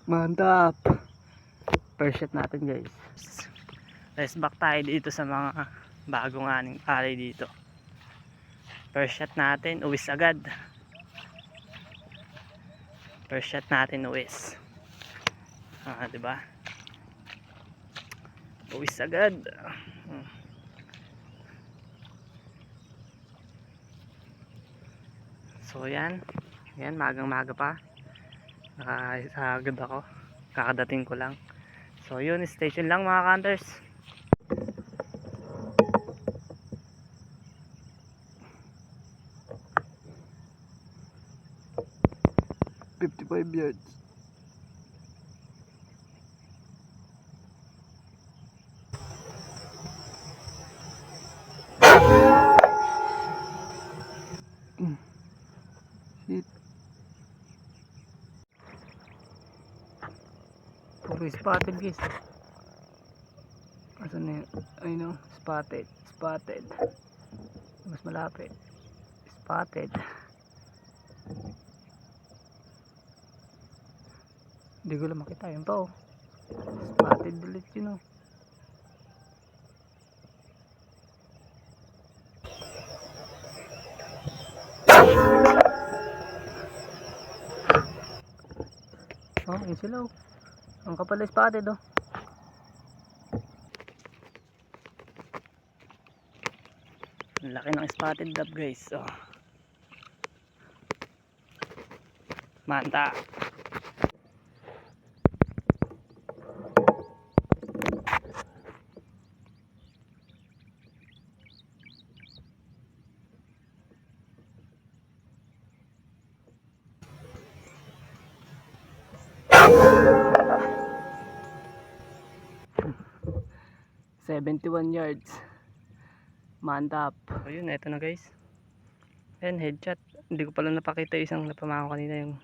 Mantap. First shot natin guys. Rest back tayo dito sa mga bagong aning pare dito. First shot natin, uwis agad. First shot natin, uwis. Diba? Uwis agad. So yan. Yan, magang maga pa. Nakasagad ako. Kakadating ko lang. So yun, station lang mga hunters. $55 yards. Shit. Puro spotted guys. Asan na yun? Ayun o, spotted. Spotted. Mas malapit. Spotted. Hindi ko lang makita yun pa oh. Spotted ulit yun oh. Oh, yun sila oh. Ang kapal na spotted oh. Ang laki ng spotted dab guys oh. Manta. $71 yards. Mantap. So yun, eto na guys. Ayan, headshot. Hindi ko pala napakita isang napamako kanina yung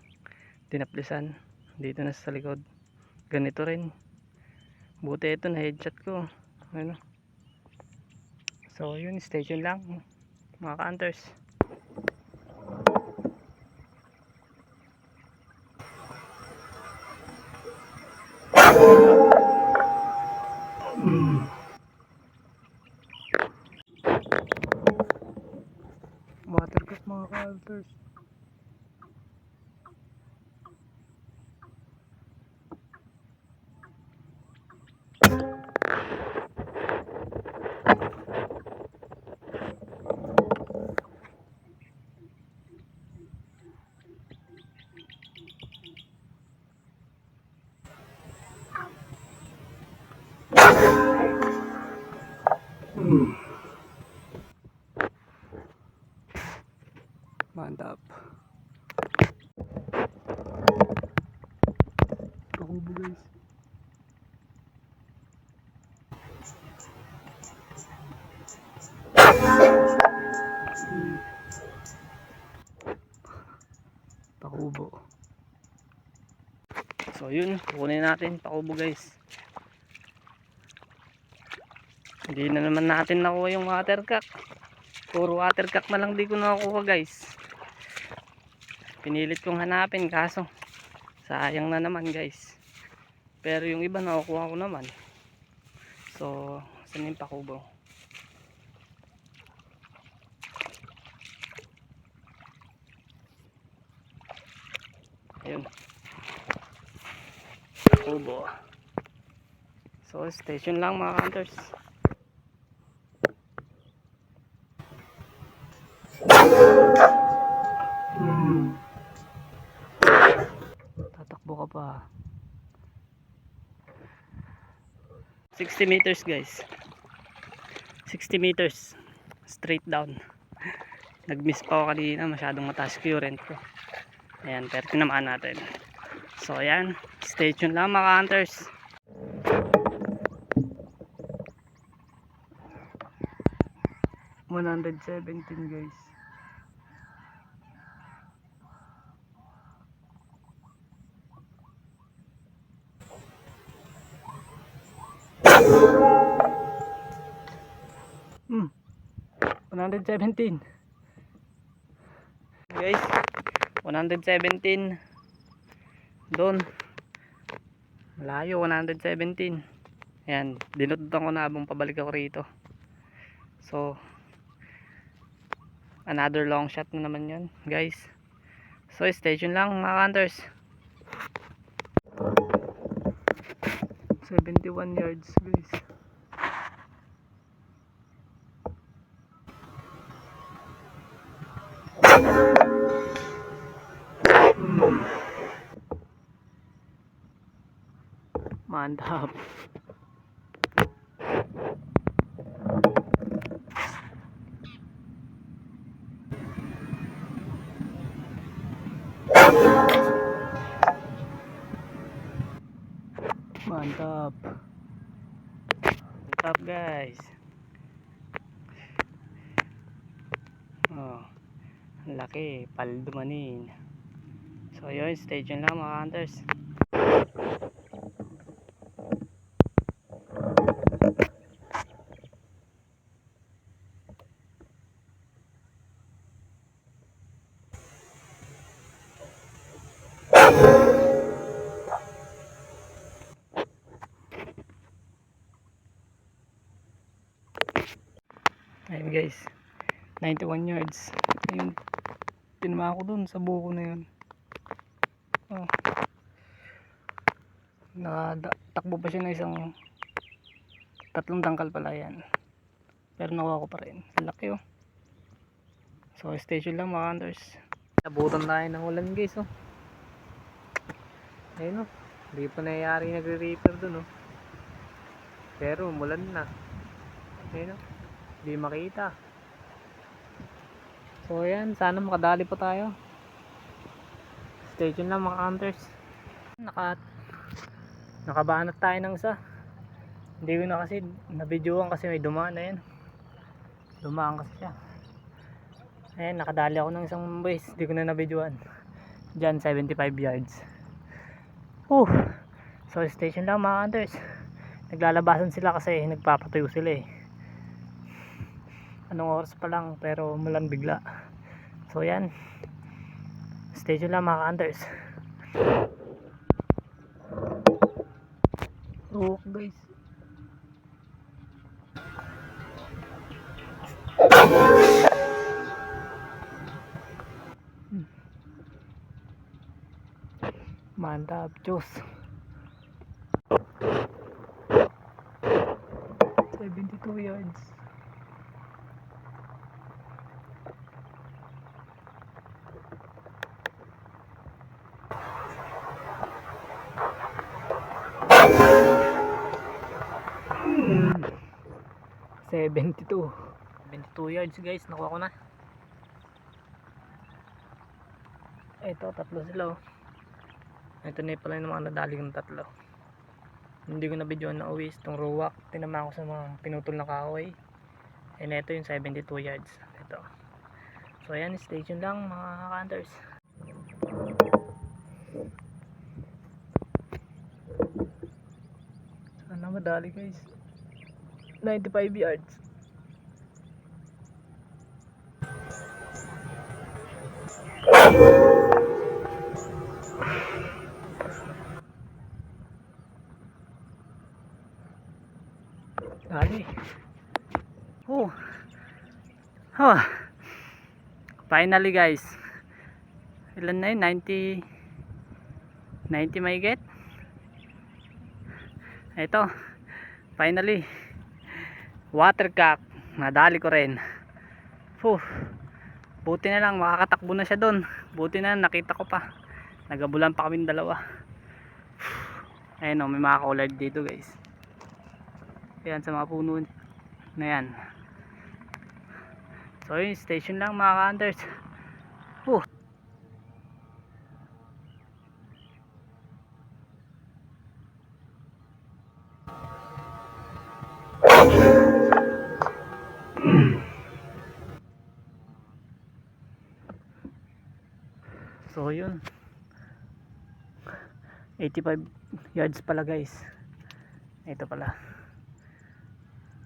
tinaplisan. Dito na sa likod. Ganito rin. Buti ito na headshot ko. Ano? So yun, station lang mga ka-hunters. Watercut mga ka-hunters. Mantap. Pakubo guys. Pakubo. So yun, kukunin natin pakubo guys. Hindi na naman natin nakuha yung watercock. Puro watercock na lang di ko nakuha guys. Pinilit kong hanapin kaso sayang na naman guys. Pero yung iba nakukuha ko naman. So saan yung pakubo? Ayun, pakubo. So station lang mga hunters. Tatakbo ka pa. 60 meters guys. 60 meters straight down. Nag-miss pa ako kanina, masyadong mataas current ko. Ayan, pero tinamaan natin. So ayan, stay tuned lang mga hunters. $117 guys. Hmm. 117. Guys, 117. Doon. Malayo, 117. Ayan, dinututan ko na habang pabalik ako rito. So, another long shot na naman yun, guys. So, stay tuned lang mga hunters. 71 yards, guys. Mantap. Mantap. Mantap, guys. Oh, ang laki, paldumanin. So yun, stay tuned lang mga hunters. Ayun guys, 91 yards. Ayun, tinama ko dun sa buko na yun. Oh, nakatakbo pa siya na isang tatlong tangkal pala yan, pero nakuha ko pa rin. Ang laki oh. So stay tuned lang mga hunters. Nabutan tayo ng ulan guys oh. Ayun oh, hindi pa nangyayari nagre-reaper dun oh, pero umulan na. Ayun oh, hindi makita. So ayan, sana makadali pa tayo. Stay tuned lang mga hunters. Nakabanat tayo ng isa. Hindi ko na kasi nabidyoan kasi may dumaan na yan. Dumaan kasi siya. Ayan, nakadali ako ng isang boys. Hindi ko na nabidyoan. Diyan 75 yards. So stay tuned lang mga hunters. Naglalabasan sila kasi nagpapatuyo sila eh. Anong oras pa lang pero umulan bigla. So yan, stay tuned lang mga hunters. Oh guys, mantap, Diyos. 72 yards. Hmm. 72 yards guys, nakuha ko na. Ito, tatlo sila oh. Ito na pala yung mga nadali ng tatlo. Hindi ko na video na uwis itong ruwak. Tinama ko sa mga pinutol na kahoy. And ito yung 72 yards. Ito. So ayan, stay tuned lang mga hunters. Sana madali guys. 95 yards. Dali. Finally guys. Ilan na yun? 90 may get. Ito. Finally. Watercock. Nadali ko rin. Buti na lang makakatakbo na siya doon. Buti na nakita ko pa. Nagabulan pa kami dalawa. Ayun o, may mga collard dito guys. Ayan sa mga puno na yan. So yun, station lang mga hunters. So yun, 85 yards pala guys. Ito pala.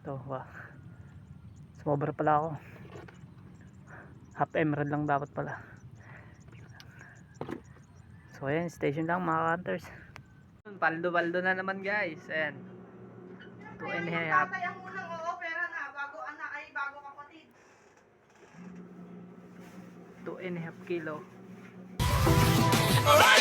Ito, sumobra pala ako. Half emerald lang dapat pala. So ayan, station lang mga hunters. Paldo-baldo na naman guys. Ayan. 2 and a half. Tatay ang unang oo, pera na, bago anak ay bago kapatid. 2 and a half kilo. Alright!